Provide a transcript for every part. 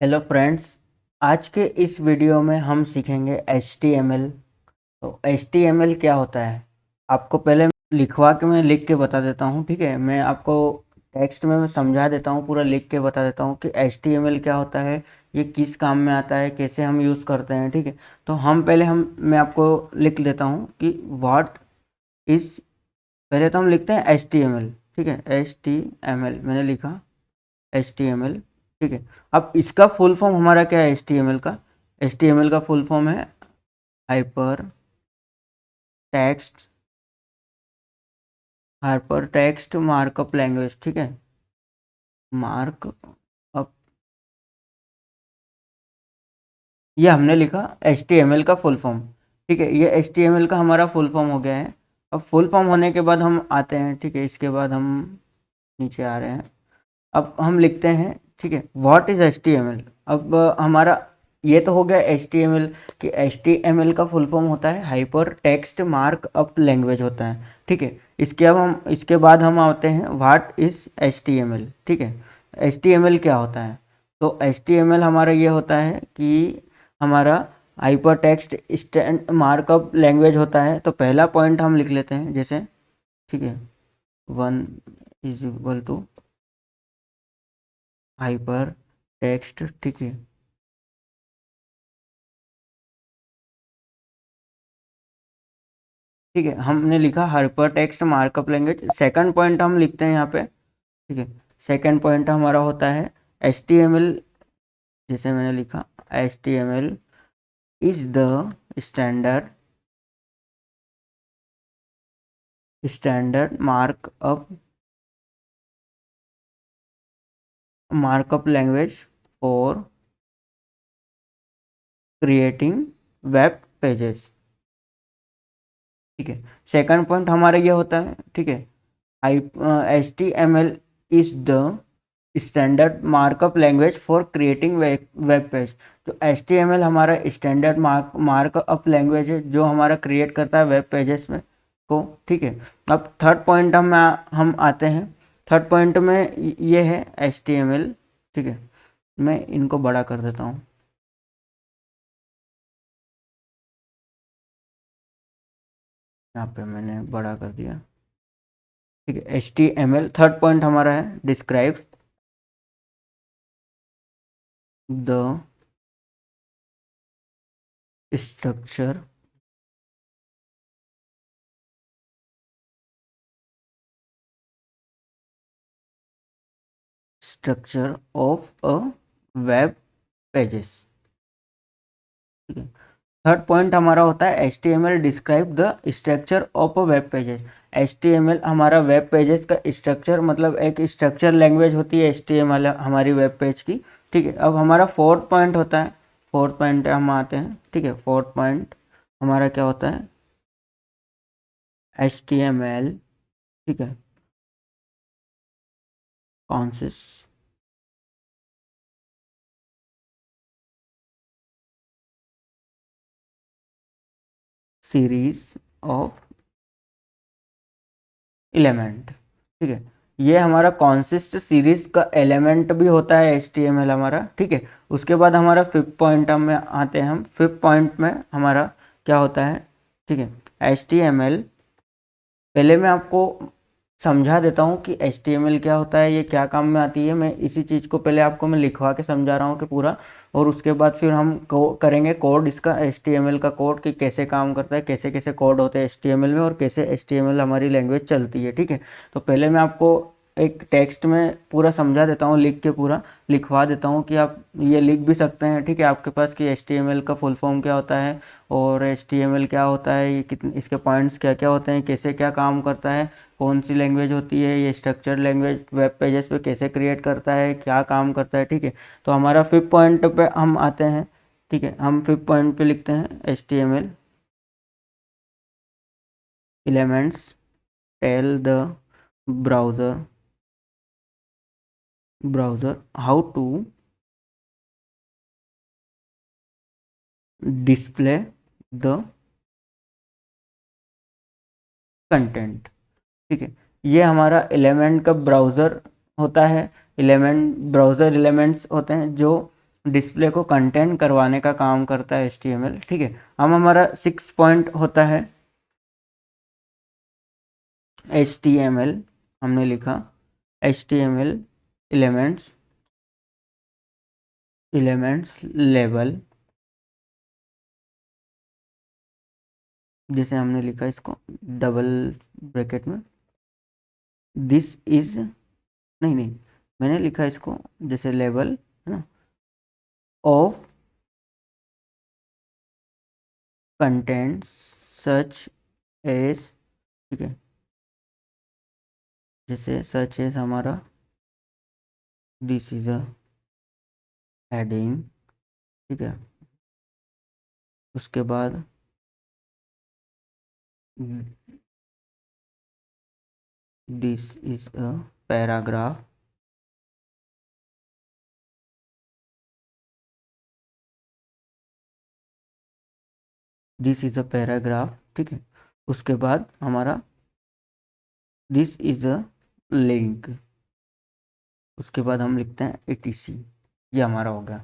Hello friends. आज के इस वीडियो में हम सीखेंगे HTML। तो HTML क्या होता है आपको पहले लिखवा के मैं लिख के बता देता हूँ। ठीक है, मैं आपको टेक्स्ट में मैं समझा देता हूँ, पूरा लिख के बता देता हूँ कि HTML क्या होता है, ये किस काम में आता है, कैसे हम यूज़ करते हैं। ठीक है, तो मैं आपको लिख देता हूँ कि व्हाट इज़। पहले तो हम लिखते हैं HTML। ठीक है, HTML मैंने लिखा HTML। ठीक है, अब इसका फुल फॉर्म हमारा क्या है HTML का फुल फॉर्म है हाइपर टेक्स्ट मार्कअप लैंग्वेज। ठीक है, मार्कअप, ये हमने लिखा HTML का फुल फॉर्म। ठीक है, ये HTML का हमारा फुल फॉर्म हो गया है। अब फुल फॉर्म होने के बाद हम आते हैं। ठीक है, इसके बाद हम नीचे आ रहे हैं। अब हम लिखते हैं, ठीक है, व्हाट इज HTML। अब हमारा ये तो हो गया HTML कि HTML का फुल फॉर्म होता है हाइपर टेक्स्ट मार्कअप लैंग्वेज होता है। ठीक है, इसके बाद हम आते हैं व्हाट इज HTML। ठीक है, HTML क्या होता है। तो HTML हमारा ये होता है कि हमारा hyper text stand markup language होता है। तो पहला पॉइंट हम लिख लेते हैं जैसे, ठीक है, 1 = हाइपर टेक्स्ट। ठीक है, ठीक है, हमने लिखा hyper text markup language. Second point हम लिखते हैं यहाँ पे। ठीक है, सेकंड पॉइंट हमारा होता है HTML। जैसे मैंने लिखा HTML is the standard standard markup language for creating web pages. ठीक है, सेकंड पॉइंट हमारा ये होता है, ठीक है, HTML is the standard markup language for creating web page. तो HTML हमारा स्टैंडर्ड मार्कअप लैंग्वेज है जो हमारा क्रिएट करता है वेब पेजेस में को। ठीक है, अब थर्ड पॉइंट हम आते हैं। थर्ड पॉइंट में ये है HTML। ठीक है, मैं इनको बड़ा कर देता हूँ। यहाँ पे मैंने बड़ा कर दिया। ठीक है, HTML थर्ड पॉइंट हमारा है describe the structure structure of a web pages. ठीक है, थर्ड पॉइंट हमारा होता है HTML describe the structure of a web pages. HTML हमारा वेब पेजेस का स्ट्रक्चर, मतलब एक स्ट्रक्चर लैंग्वेज होती है HTML हमारी वेब पेज की। ठीक है, अब हमारा फोर्थ पॉइंट होता है, फोर्थ पॉइंट हम आते हैं। ठीक है, फोर्थ पॉइंट हमारा क्या होता है HTML। ठीक है, consists सीरीज ऑफ एलिमेंट। ठीक है, ये हमारा कॉन्सिस्ट सीरीज का एलिमेंट भी होता है HTML हमारा। ठीक है, उसके बाद हमारा फिफ्थ पॉइंट में आते हैं। हम फिफ्थ पॉइंट में हमारा क्या होता है, ठीक है, HTML। पहले मैं आपको समझा देता हूँ कि HTML क्या होता है, ये क्या काम में आती है। मैं इसी चीज़ को पहले आपको मैं लिखवा के समझा रहा हूँ कि पूरा, और उसके बाद फिर हम करेंगे कोड इसका, HTML का कोड कि कैसे काम करता है, कैसे कैसे कोड होते हैं HTML में, और कैसे HTML हमारी लैंग्वेज चलती है। ठीक है, तो पहले मैं आपको एक टेक्स्ट में पूरा समझा देता हूँ, लिख के पूरा लिखवा देता हूँ कि आप ये लिख भी सकते हैं। ठीक है, आपके पास कि HTML का फुल फॉर्म क्या होता है, और HTML क्या होता है, ये कितने इसके पॉइंट्स क्या क्या होते हैं, कैसे क्या काम करता है, कौन सी लैंग्वेज होती है, ये स्ट्रक्चर लैंग्वेज वेब पेजेस पे कैसे क्रिएट करता है, क्या काम करता है। ठीक है, तो हमारा फिफ्थ पॉइंट पे हम आते हैं। ठीक है, हम फिफ्थ पॉइंट पे लिखते हैं HTML elements tell the browser how to display the content. ठीक है, ये हमारा एलिमेंट का ब्राउज़र होता है। एलिमेंट ब्राउज़र एलिमेंट्स होते हैं जो डिस्प्ले को कंटेंट करवाने का काम करता है HTML, ठीक है। हम हमारा 6 पॉइंट होता है HTML, हमने लिखा HTML एलिमेंट्स लेबल, जैसे हमने लिखा इसको डबल ब्रैकेट में, दिस इज, नहीं, मैंने लिखा इसको जैसे लेवल है ना, ऑफ कंटेंट सच एज, ठीक है, जैसे सच एज हमारा दिस इज अ हेडिंग, ठीक है। उसके बाद this is a paragraph, this is a paragraph, ठीक है। उसके बाद हमारा दिस इज अ लिंक, उसके बाद हम लिखते हैं etc, ये हमारा हो गया,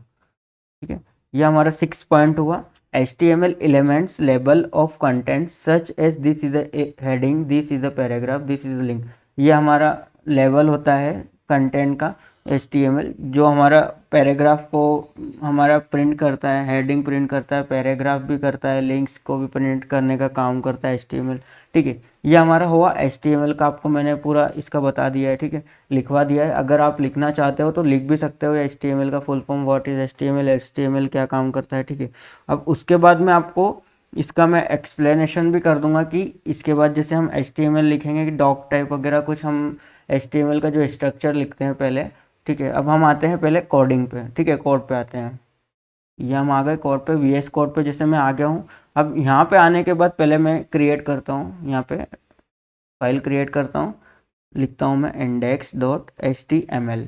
ठीक है। ये हमारा 6 पॉइंट हुआ। HTML elements label of content such as this is a heading, this is a paragraph, this is a link, ये हमारा लेवल होता है कंटेंट का HTML, जो हमारा पैराग्राफ को हमारा प्रिंट करता है, हेडिंग प्रिंट करता है, पैराग्राफ भी करता है, लिंक्स को भी प्रिंट करने का काम करता है HTML, ठीक है। ये हमारा हुआ HTML का, आपको मैंने पूरा इसका बता दिया है, ठीक है, लिखवा दिया है। अगर आप लिखना चाहते हो तो लिख भी सकते हो HTML का full form, what is HTML क्या काम करता है, ठीक है। अब उसके बाद में आपको इसका मैं एक्सप्लेनेशन भी कर दूंगा कि इसके बाद जैसे हम HTML लिखेंगे कि डॉक टाइप वगैरह कुछ, हम HTML का जो स्ट्रक्चर लिखते हैं पहले, ठीक है। अब हम आते हैं पहले कोडिंग पे, ठीक है, कोड पे आते हैं। ये हम आ गए कोड पे, VS कोड पे जैसे मैं आ गया हूँ। अब यहाँ पे आने के बाद पहले मैं क्रिएट करता हूँ, यहाँ पे फाइल क्रिएट करता हूँ, लिखता हूँ मैं index.html,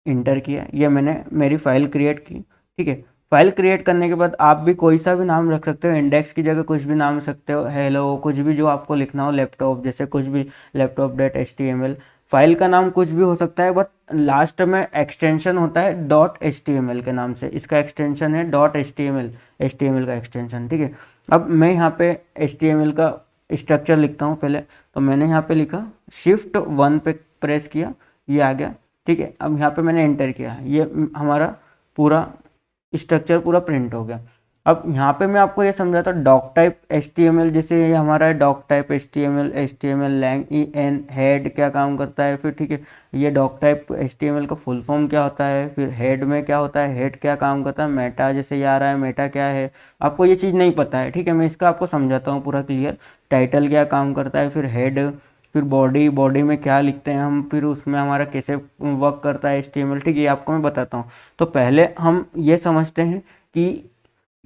इंटर किया, ये मैंने मेरी फाइल क्रिएट की, ठीक है। फाइल क्रिएट करने के बाद आप भी कोई सा भी नाम रख सकते हो, इंडेक्स की जगह कुछ भी नाम रख सकते हो, हेलो, कुछ भी जो आपको लिखना हो, लैपटॉप जैसे कुछ भी, laptop.html, फाइल का नाम कुछ भी हो सकता है, बट लास्ट में एक्सटेंशन होता है .html के नाम से, इसका एक्सटेंशन है .html, HTML का एक्सटेंशन, ठीक है। अब मैं यहाँ पे HTML का स्ट्रक्चर लिखता हूँ पहले, तो मैंने यहाँ पे लिखा Shift 1 पे प्रेस किया, ये आ गया, ठीक है। अब यहाँ पे मैंने एंटर किया, ये हमारा पूरा स्ट्रक्चर पूरा प्रिंट हो गया। अब यहाँ पे मैं आपको ये समझाता हूँ डॉक टाइप HTML, जैसे ये हमारा है doc type HTML lang en head क्या काम करता है, फिर ठीक है, ये डॉक टाइप HTML का फुल फॉर्म क्या होता है, फिर हेड में क्या होता है, हेड क्या काम करता है, मेटा जैसे ये आ रहा है, मेटा क्या है, आपको ये चीज़ नहीं पता है, ठीक है, मैं इसका आपको समझाता हूँ पूरा क्लियर। टाइटल क्या काम करता है, फिर हेड, फिर बॉडी में क्या लिखते हैं हम, फिर उसमें हमारा कैसे वर्क करता है HTML, ठीक है, ये आपको मैं बताता हूँ। तो पहले हम ये समझते हैं कि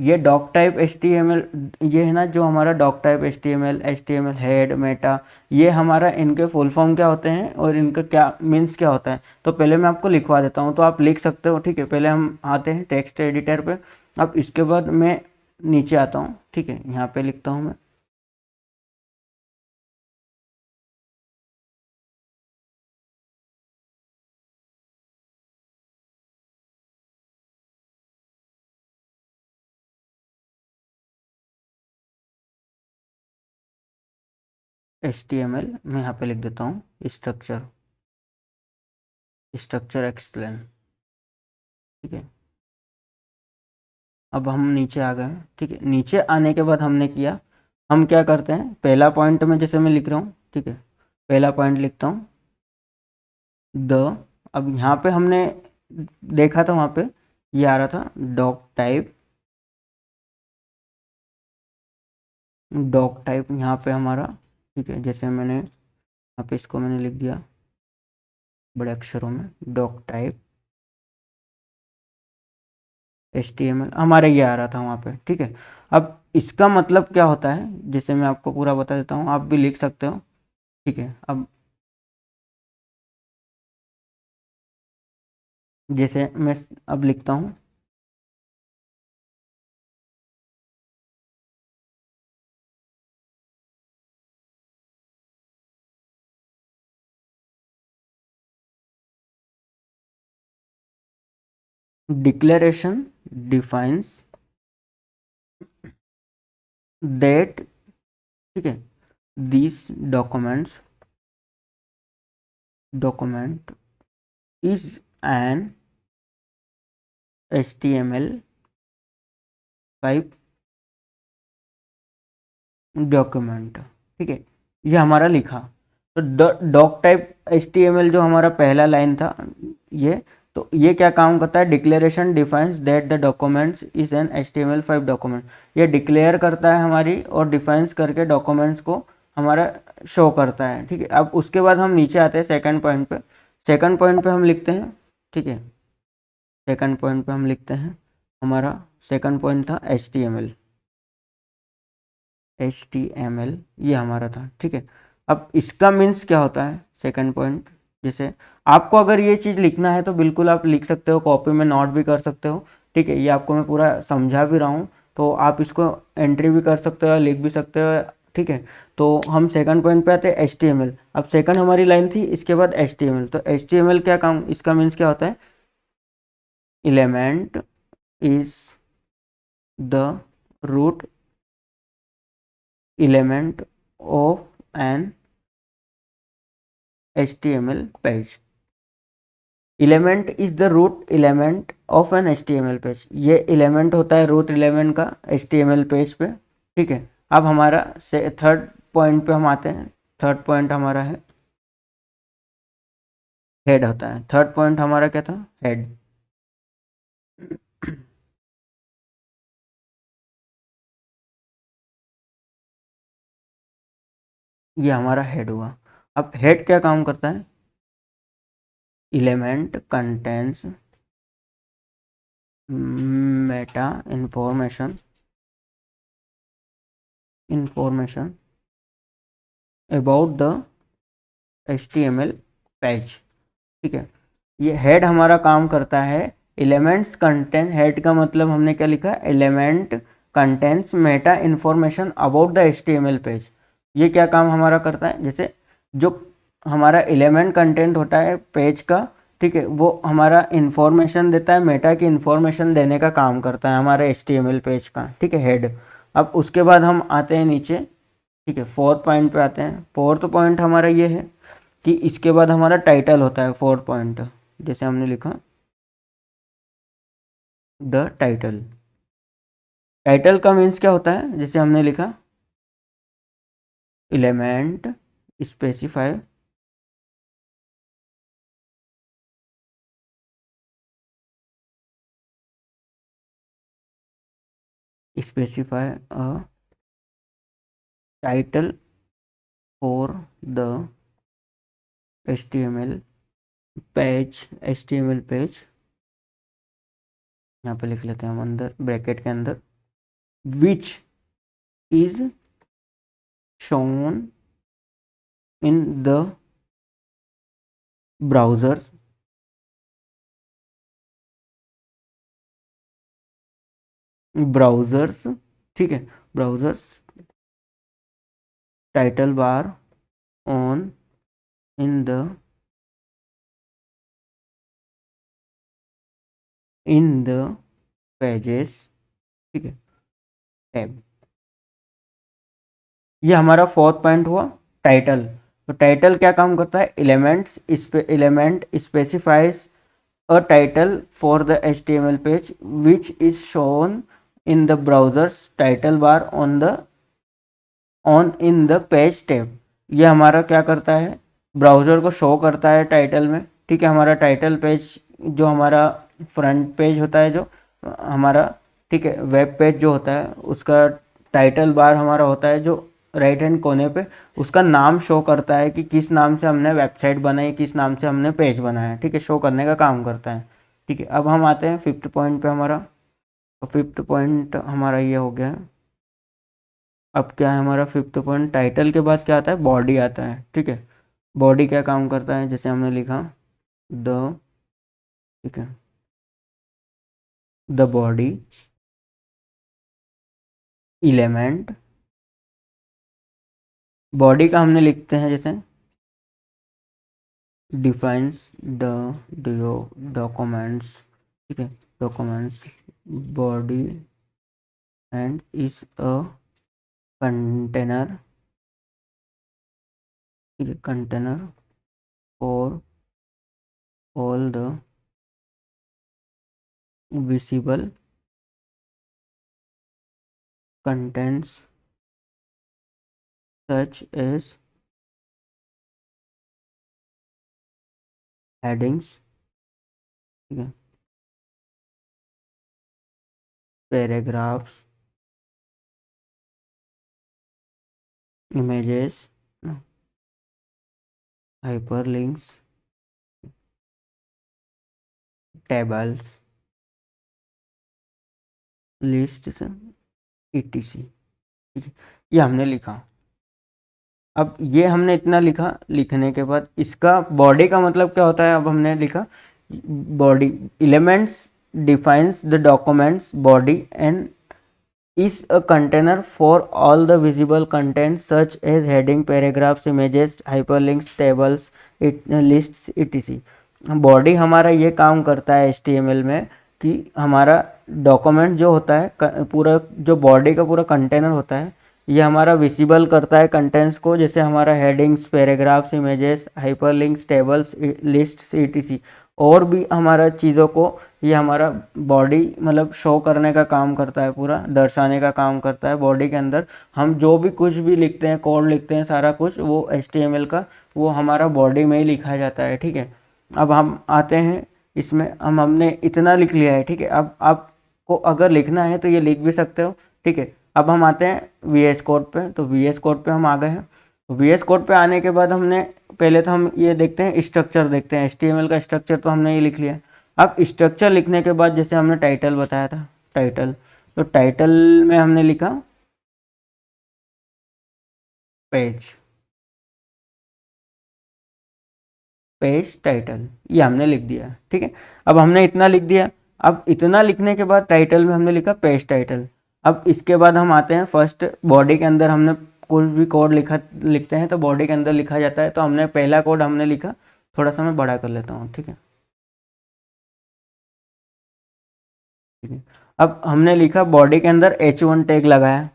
ये डॉक टाइप HTML, ये है ना जो हमारा doc type HTML head meta, ये हमारा इनके फुल फॉर्म क्या होते हैं और इनका क्या मीन्स क्या होता है, तो पहले मैं आपको लिखवा देता हूँ, तो आप लिख सकते हो, ठीक है। पहले हम आते हैं टेक्स्ट एडिटर पे, अब इसके बाद मैं नीचे आता हूँ, ठीक है, यहाँ पे लिखता हूँ मैं HTML, मैं यहाँ पे लिख देता हूँ स्ट्रक्चर एक्सप्लेन, ठीक है। अब हम नीचे आ गए हैं, ठीक है। नीचे आने के बाद हमने किया, हम क्या करते हैं, पहला पॉइंट में जैसे मैं लिख रहा हूँ, ठीक है, पहला पॉइंट लिखता हूँ द, अब यहाँ पे हमने देखा था, वहाँ पे ये आ रहा था डॉक टाइप यहाँ पे हमारा, ठीक है, जैसे मैंने यहाँ पे इसको मैंने लिख दिया बड़े अक्षरों में, डॉक टाइप HTML, हमारे ये आ रहा था वहाँ पे, ठीक है। अब इसका मतलब क्या होता है, जैसे मैं आपको पूरा बता देता हूँ, आप भी लिख सकते हो, ठीक है। अब जैसे मैं अब लिखता हूँ डिक्लेरेशन डिफाइंस दैट, ठीक है, this document is an HTML5 document, ठीक है। ये हमारा लिखा, तो डॉक टाइप HTML जो हमारा पहला लाइन था ये, तो ये क्या काम करता है, declaration defines that the documents is an HTML5 document. ये डिक्लेयर करता है हमारी और डिफाइंस करके डॉक्यूमेंट्स को हमारा शो करता है, ठीक है। अब उसके बाद हम नीचे आते हैं सेकंड पॉइंट पे। सेकंड पॉइंट पे हम लिखते हैं, ठीक है, सेकंड पॉइंट पे हम लिखते हैं, हमारा सेकंड पॉइंट था HTML, ये हमारा था, ठीक है। अब इसका मीन्स क्या होता है सेकंड पॉइंट, जैसे आपको अगर ये चीज़ लिखना है तो बिल्कुल आप लिख सकते हो, कॉपी में नोट भी कर सकते हो, ठीक है। ये आपको मैं पूरा समझा भी रहा हूँ, तो आप इसको एंट्री भी कर सकते हो, लिख भी सकते हो, ठीक है। तो हम सेकंड पॉइंट पे आते हैं HTML। अब सेकंड हमारी लाइन थी, इसके बाद HTML, तो HTML क्या काम, इसका मीन्स क्या होता है, element is the root element of an HTML page। element is the root element of an HTML page। ये element होता है root element का HTML पेज पे, ठीक है। अब हमारा से थर्ड पॉइंट पे हम आते हैं। थर्ड पॉइंट हमारा है हेड होता है। थर्ड पॉइंट हमारा क्या था, हेड। ये हमारा हेड हुआ। अब हेड क्या काम करता है, element contains meta information about the HTML page, ठीक है। ये हेड हमारा काम करता है, एलिमेंट्स कंटेंट, हेड का मतलब हमने क्या लिखा, element contents Meta information about the HTML page. ये क्या काम हमारा करता है, जैसे जो हमारा एलिमेंट कंटेंट होता है पेज का, ठीक है, वो हमारा इंफॉर्मेशन देता है, मेटा की इंफॉर्मेशन देने का काम करता है हमारे HTML पेज का, ठीक है, हेड। अब उसके बाद हम आते हैं नीचे, ठीक है, फोर्थ पॉइंट पे आते हैं। फोर्थ पॉइंट हमारा ये है कि इसके बाद हमारा टाइटल होता है, फोर्थ पॉइंट, जैसे हमने लिखा द टाइटल। टाइटल का मीन्स क्या होता है, जैसे हमने लिखा element specify specify a title for the HTML page, HTML page, यहाँ पे लिख लेते हैं हम अंदर ब्रैकेट के अंदर, which is shown in the browsers, browsers, ठीक है, browsers title bar on in the pages, ठीक है, टैब। ये हमारा फोर्थ पॉइंट हुआ टाइटल। तो टाइटल क्या काम करता है, element specifies a title for the HTML page which is shown in the browsers title bar on in the page tab. ये हमारा क्या करता है, ब्राउज़र को शो करता है टाइटल में, ठीक है। हमारा टाइटल पेज जो हमारा फ्रंट पेज होता है, जो हमारा, ठीक है, वेब पेज जो होता है, उसका टाइटल बार हमारा होता है जो राइट हैंड कोने पे, उसका नाम शो करता है कि किस नाम से हमने वेबसाइट बनाई, किस नाम से हमने पेज बनाया, ठीक है, शो करने का काम करता है, ठीक है। अब हम आते हैं फिफ्थ पॉइंट पे हमारा। तो फिफ्थ पॉइंट हमारा ये हो गया। अब क्या है हमारा फिफ्थ पॉइंट, टाइटल के बाद क्या आता है, बॉडी आता है, ठीक है। बॉडी क्या काम करता है, जैसे हमने लिखा द, ठीक है, द बॉडी एलिमेंट, बॉडी का हमने लिखते हैं जैसे डिफाइंस द डॉक्यूमेंट्स, ठीक है, documents body and is a container, container for all the visible contents such as headings, ठीक है, paragraphs, images, hyperlinks, tables, lists, etc. ठीक है, ये हमने लिखा। अब ये हमने इतना लिखा, लिखने के बाद इसका बॉडी का मतलब क्या होता है, अब हमने लिखा body elements defines the documents body and is a container for all the visible contents such as heading, paragraphs, images, hyperlinks, tables, lists, etc. Body हमारा ये काम करता है HTML में कि हमारा डॉक्यूमेंट जो होता है पूरा, जो बॉडी का पूरा कंटेनर होता है, ये हमारा विजिबल करता है कंटेंट्स को, जैसे हमारा headings, paragraphs, images, hyperlinks, tables, lists, etc. और भी हमारा चीज़ों को ये हमारा बॉडी मतलब शो करने का काम करता है, पूरा दर्शाने का काम करता है। बॉडी के अंदर हम जो भी कुछ भी लिखते हैं, कोड लिखते हैं, सारा कुछ वो HTML का वो हमारा बॉडी में ही लिखा जाता है। ठीक है, अब हम आते हैं इसमें, हमने इतना लिख लिया है। ठीक है, अब आपको अगर लिखना है तो ये लिख भी सकते हो। ठीक है, अब हम आते हैं VS कोड पे। तो VS कोड पे हम आ गए हैं। VS कोड पे आने के बाद हमने पहले तो हम ये देखते हैं, स्ट्रक्चर देखते हैं। HTML का स्ट्रक्चर तो हमने ये लिख लिया। अब स्ट्रक्चर लिखने के बाद जैसे हमने टाइटल बताया था, टाइटल, तो टाइटल में हमने लिखा पेज, पेज टाइटल, ये हमने लिख दिया। ठीक है, अब हमने इतना लिख दिया। अब इतना लिखने के बाद टाइटल में हमने लिखा पेज टाइटल। अब इसके बाद हम आते हैं फर्स्ट, बॉडी के अंदर हमने कोई भी कोड लिखते हैं तो बॉडी के अंदर लिखा जाता है। तो हमने पहला कोड हमने लिखा, थोड़ा सा मैं बड़ा कर लेता हूँ। ठीक है, ठीक है, अब हमने लिखा बॉडी के अंदर H1 टैग लगाया।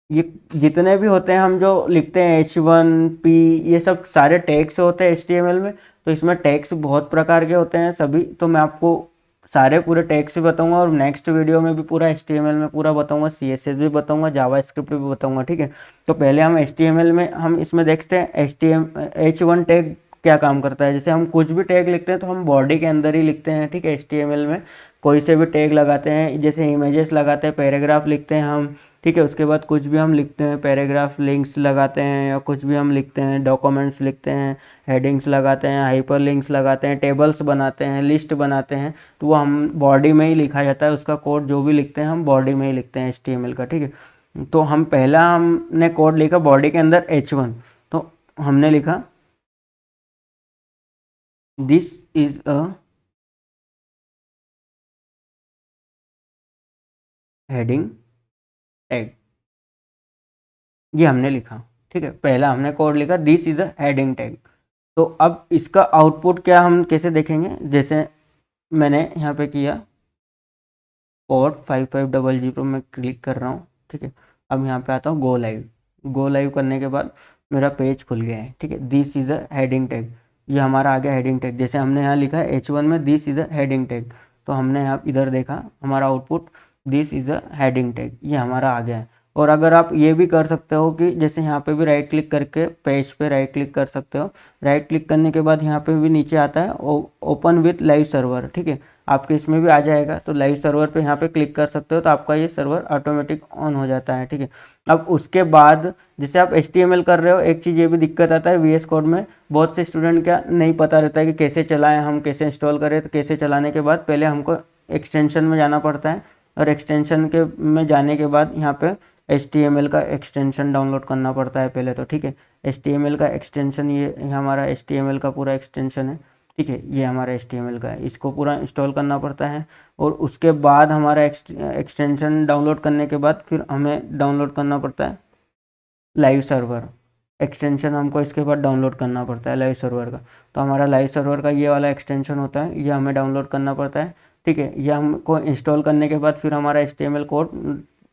ये जितने भी होते हैं हम जो लिखते हैं H1P, ये सब सारे टैग्स होते हैं HTML में। तो इसमें टैग्स बहुत प्रकार के होते हैं सभी, तो मैं आपको सारे पूरे टैग्स भी बताऊंगा और नेक्स्ट वीडियो में भी पूरा HTML में पूरा बताऊंगा, CSS भी बताऊंगा, जावास्क्रिप्ट भी बताऊंगा। ठीक है, तो पहले हम HTML में हम इसमें देखते हैं H1 टैग क्या काम करता है। जैसे हम कुछ भी टैग लिखते हैं तो हम बॉडी के अंदर ही लिखते हैं। ठीक है, HTML में कोई से भी टैग लगाते हैं, जैसे इमेजेस लगाते हैं, पैराग्राफ लिखते हैं हम। ठीक है, उसके बाद कुछ भी हम लिखते हैं, पैराग्राफ लिंक्स लगाते हैं, या कुछ भी हम लिखते हैं, डॉक्यूमेंट्स लिखते हैं, हेडिंग्स लगाते हैं, हाइपर लिंक्स लगाते हैं, टेबल्स बनाते हैं, लिस्ट बनाते हैं, तो वो हम बॉडी में ही लिखा जाता है। उसका कोड जो भी लिखते हैं हम बॉडी में ही लिखते हैं HTML का। ठीक है, तो हम पहला हमने कोड लिखा बॉडी के अंदर H1। तो हमने लिखा this is a heading tag, ये हमने लिखा। ठीक है, पहला हमने कोड लिखा this is a heading tag. तो अब इसका आउटपुट क्या हम कैसे देखेंगे, जैसे मैंने यहाँ पे किया कोड 5500 पर मैं क्लिक कर रहा हूँ। ठीक है, अब यहाँ पे आता हूँ गो लाइव। गो लाइव करने के बाद मेरा पेज खुल गया है। ठीक है, this is a heading tag, ये हमारा आ गया हेडिंग टैग। जैसे हमने यहाँ लिखा है H1 में this is a heading tag, तो हमने यहाँ इधर देखा हमारा output this is a heading tag, ये हमारा आ गया है। और अगर आप ये भी कर सकते हो कि जैसे यहाँ पे भी राइट क्लिक करके पेज पे राइट क्लिक कर सकते हो। राइट क्लिक करने के बाद यहाँ पे भी नीचे आता है ओपन विथ लाइव सर्वर। ठीक है, आपके इसमें भी आ जाएगा, तो लाइव सर्वर पे यहाँ पे क्लिक कर सकते हो, तो आपका ये सर्वर ऑटोमेटिक ऑन हो जाता है। ठीक है, अब उसके बाद जैसे आप HTML कर रहे हो, एक चीज़ ये भी दिक्कत आता है VS कोड में, बहुत से स्टूडेंट क्या नहीं पता रहता है कि कैसे चलाएं, हम कैसे इंस्टॉल करें। तो कैसे चलाने के बाद पहले हमको एक्सटेंशन में जाना पड़ता है, और एक्सटेंशन के में जाने के बाद यहाँ पे HTML का एक्सटेंशन डाउनलोड करना पड़ता है पहले तो। ठीक है, HTML का एक्सटेंशन, ये हमारा HTML का पूरा एक्सटेंशन है। ठीक है, ये हमारा HTML का है, इसको पूरा इंस्टॉल करना पड़ता है। और उसके बाद हमारा एक्सटेंशन डाउनलोड करने के बाद फिर हमें डाउनलोड करना पड़ता है लाइव सर्वर। एक्सटेंशन हमको इसके बाद डाउनलोड करना पड़ता है लाइव सर्वर का। तो हमारा लाइव सर्वर का ये वाला एक्सटेंशन होता है, ये हमें डाउनलोड करना पड़ता है। ठीक है। ये हमको इंस्टॉल करने के बाद फिर हमारा HTML कोड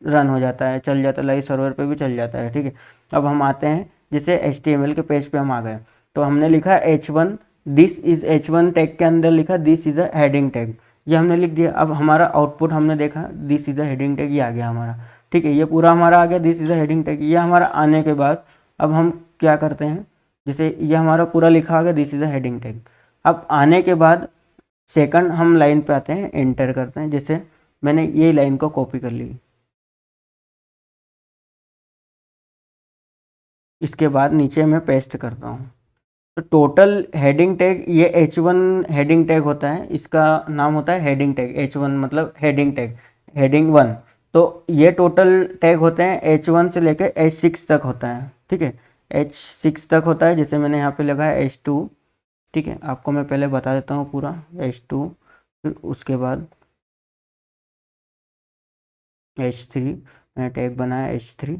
रन हो जाता है, चल जाता है, लाइव सर्वर पे भी चल जाता है, ठीक है। अब हम आते हैं, जैसे HTML के पेज पे हम आ गए, तो हमने लिखा H1, this is H1 tag के अंदर लिखा this is a heading tag, ये हमने लिख दिया। अब हमारा आउटपुट हमने देखा this is a heading tag, ये आ गया हमारा, ठीक है। ये पूरा हमारा आ गया this is a heading tag. ये हमारा आने के बाद अब हम क्या करते हैं, जैसे ये हमारा पूरा लिखा आ गया this is a heading tag. अब आने के बाद सेकंड हम लाइन पे आते हैं, एंटर करते हैं, जैसे मैंने ये लाइन को कॉपी कर ली, इसके बाद नीचे मैं पेस्ट करता हूँ। तो टोटल हेडिंग टैग, ये H1 हेडिंग टैग होता है, इसका नाम होता है हेडिंग टैग। H1 मतलब हेडिंग टैग, हेडिंग 1। तो ये टोटल टैग होते हैं H1 से लेकर H6 तक होता है, ठीक है। H6 तक होता है, जैसे मैंने यहाँ पे लगा है H2, ठीक है। आपको मैं पहले बता देता हूँ पूरा H2, फिर उसके बाद H3, मैंने टैग बनाया H3,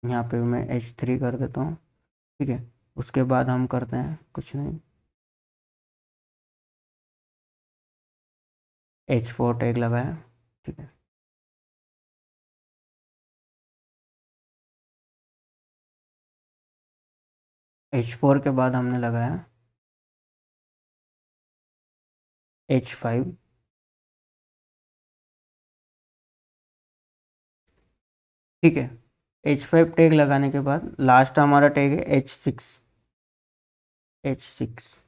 यहाँ पे मैं H3 कर देता हूँ, ठीक है। उसके बाद हम करते हैं कुछ नहीं, H4 टैग लगाया, ठीक है। H4 के बाद हमने लगाया H5, ठीक है। H5 टैग लगाने के बाद लास्ट हमारा टैग है H6, H6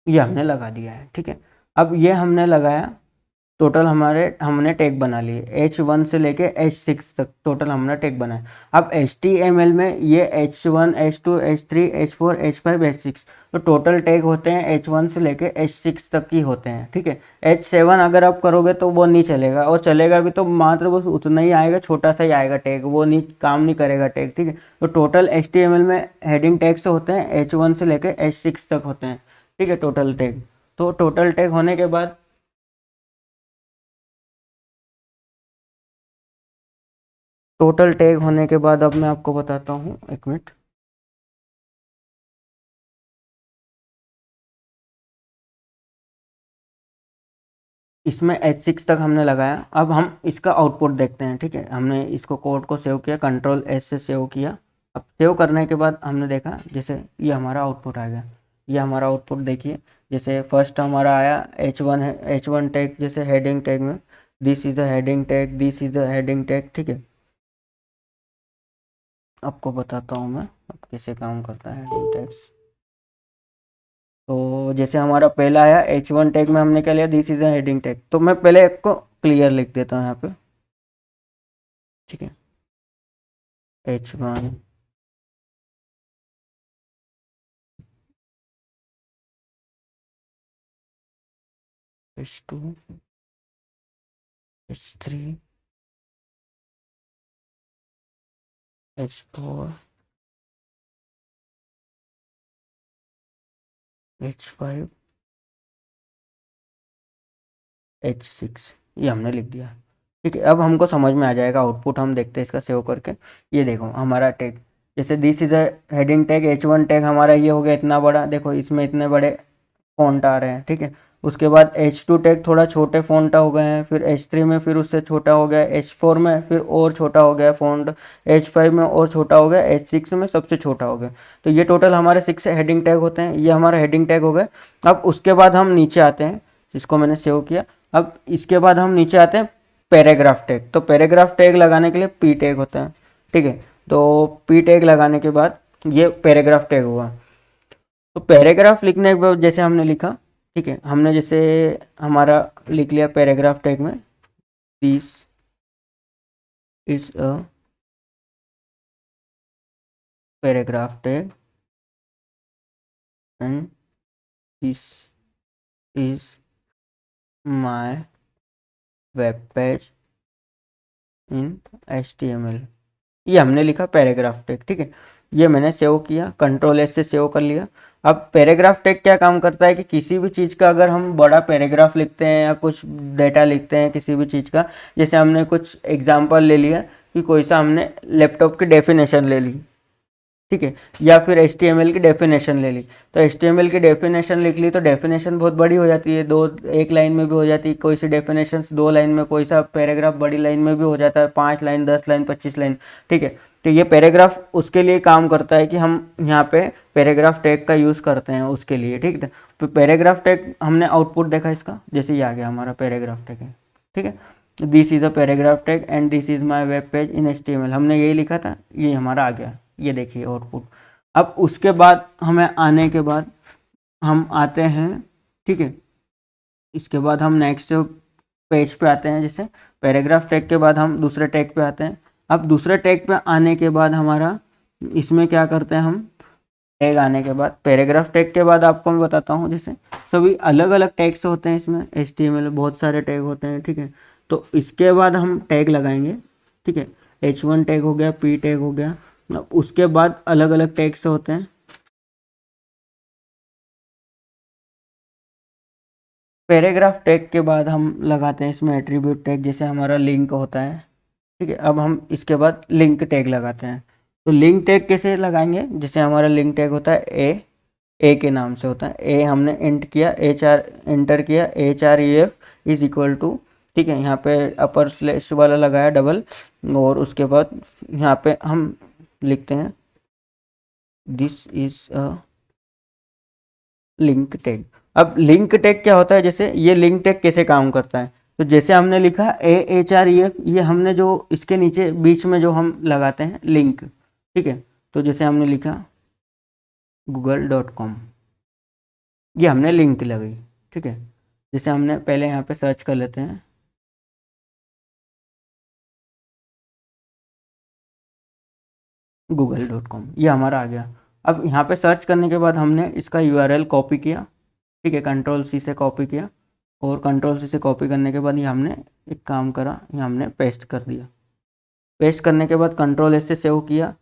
ये हमने लगा दिया है, ठीक है। अब ये हमने लगाया, टोटल हमने टैग बना लिए H1 से लेके H6 तक, टोटल हमने टैग बनाया। अब HTML में ये H1, H2, H3, H4, H5, H6, तो टोटल टैग होते हैं H1 से लेके H6 तक ही होते हैं, ठीक है। H7 अगर आप करोगे तो वो नहीं चलेगा, और चलेगा भी तो मात्र बस उतना ही आएगा, छोटा सा ही आएगा टैग, वो नहीं काम नहीं करेगा टैग, ठीक है। तो टोटल HTML में हेडिंग टैग्स होते हैं H1 से लेके H6 तक होते हैं, ठीक है, टोटल टैग। तो टोटल टैग होने के बाद, टोटल टैग होने के बाद अब मैं आपको बताता हूँ, एक मिनट। इसमें H6 तक हमने लगाया। अब हम इसका आउटपुट देखते हैं, ठीक है। हमने इसको कोड को सेव किया, Ctrl+S से सेव किया। अब सेव करने के बाद हमने देखा, जैसे ये हमारा आउटपुट आ गया। ये हमारा आउटपुट देखिए, जैसे फर्स्ट हमारा आया H1 है, H1 टैग, जैसे हेडिंग टैग में this is a heading tag, this is a heading tag, ठीक है। आपको बताता हूँ मैं अब कैसे काम करता है हेडिंग टैग्स। तो जैसे हमारा पहला आया H1 टैग में हमने क्या लिया, this is a heading tag, तो मैं पहले एक को क्लियर लिख देता हूँ यहाँ पे, ठीक है। H1, H2, H3, H4, H5, H6, ये हमने लिख दिया, ठीक है। अब हमको समझ में आ जाएगा, आउटपुट हम देखते हैं इसका सेव करके। ये देखो हमारा टैग, जैसे this is a heading tag, H1 tag हमारा ये हो गया इतना बड़ा, देखो इसमें इतने बड़े फॉन्ट आ रहे हैं, ठीक है। उसके बाद H2 टैग थोड़ा छोटे फॉन्ट हो गए हैं, फिर H3 में फिर उससे छोटा हो गया, H4 में फिर और छोटा हो गया फॉन्ट, H5 में और छोटा हो गया, H6 में सबसे छोटा हो गया। तो ये टोटल हमारे 6 हेडिंग टैग होते हैं, ये हमारा हेडिंग टैग हो गए। अब उसके बाद हम नीचे आते हैं, जिसको मैंने सेव किया। अब इसके बाद हम नीचे आते हैं पैराग्राफ टैग। तो पैराग्राफ टैग लगाने के लिए P टैग होता है, ठीक है। तो P टैग लगाने के बाद ये पैराग्राफ टैग हुआ। तो पैराग्राफ लिखने के बाद जैसे हमने लिखा, ठीक है, हमने जैसे हमारा लिख लिया पैराग्राफ टैग में this is a paragraph tag and this is my web page in HTML, ये हमने लिखा पैराग्राफ टैग, ठीक है। ये मैंने सेव किया, Ctrl+S से सेव कर लिया। अब पैराग्राफ टैग क्या काम करता है कि किसी भी चीज़ का अगर हम बड़ा पैराग्राफ लिखते हैं या कुछ डेटा लिखते हैं किसी भी चीज़ का, जैसे हमने कुछ एग्जांपल ले लिया कि कोई सा हमने लैपटॉप की डेफिनेशन ले ली, ठीक है, या फिर HTML की डेफिनेशन ले ली, तो HTML की डेफिनेशन लिख ली, तो डेफिनेशन बहुत बड़ी हो जाती है, दो एक लाइन में भी हो जाती है, कोई सी डेफिनेशन 2 लाइन में, कोई सा पैराग्राफ बड़ी लाइन में भी हो जाता है, 5 लाइन 10 लाइन 25 लाइन। ठीक है, तो ये पैराग्राफ उसके लिए काम करता है कि हम यहाँ पे पैराग्राफ टैग का यूज़ करते हैं उसके लिए। ठीक है, तो पैराग्राफ टैग हमने आउटपुट देखा इसका, जैसे ये आ गया हमारा पैराग्राफ टैग है। ठीक है, this is a paragraph tag and this is my web page in HTML, हमने यही लिखा था, ये हमारा आ गया, ये देखिए आउटपुट। अब उसके बाद हमें आने के बाद हम आते हैं, ठीक है, इसके बाद हम नेक्स्ट पेज पे आते हैं, जैसे पैराग्राफ टैग के बाद हम दूसरे टैग पे आते हैं। अब दूसरे टैग पे आने के बाद हमारा इसमें क्या करते हैं हम, टैग आने के बाद पैराग्राफ टैग के बाद आपको मैं बताता हूँ, जैसे सभी अलग अलग टैग्स होते हैं इसमें, HTML में बहुत सारे टैग होते हैं। ठीक है, तो इसके बाद हम टैग लगाएंगे। ठीक है, H1 टैग हो गया, P टैग हो गया, उसके बाद अलग अलग टैग्स होते हैं। पैराग्राफ टैग के बाद हम लगाते हैं इसमें एट्रीब्यूट टैग, जैसे हमारा लिंक होता है। ठीक है, अब हम इसके बाद लिंक टैग लगाते हैं। तो लिंक टैग कैसे लगाएंगे, जैसे हमारा लिंक टैग होता है ए के नाम से होता है, ए हमने इंट किया, एंटर किया, HREF इज इक्वल टू, ठीक है, यहाँ पे अपर स्लैश वाला लगाया डबल, और उसके बाद यहाँ पे हम लिखते हैं this is a link tag. अब लिंक टैग क्या होता है, जैसे ये लिंक टैग कैसे काम करता है, तो जैसे हमने लिखा HREF, ये हमने जो इसके नीचे बीच में जो हम लगाते हैं लिंक। ठीक है, तो जैसे हमने लिखा google.com, ये हमने लिंक लगाई। ठीक है, जैसे हमने पहले यहाँ पे सर्च कर लेते हैं google.com, ये हमारा आ गया। अब यहाँ पे सर्च करने के बाद हमने इसका URL कॉपी किया। ठीक है, कंट्रोल C से कॉपी किया, और कंट्रोल C से कॉपी करने के बाद ये हमने एक काम करा, ये हमने पेस्ट कर दिया। पेस्ट करने के बाद कंट्रोल S से सेव किया।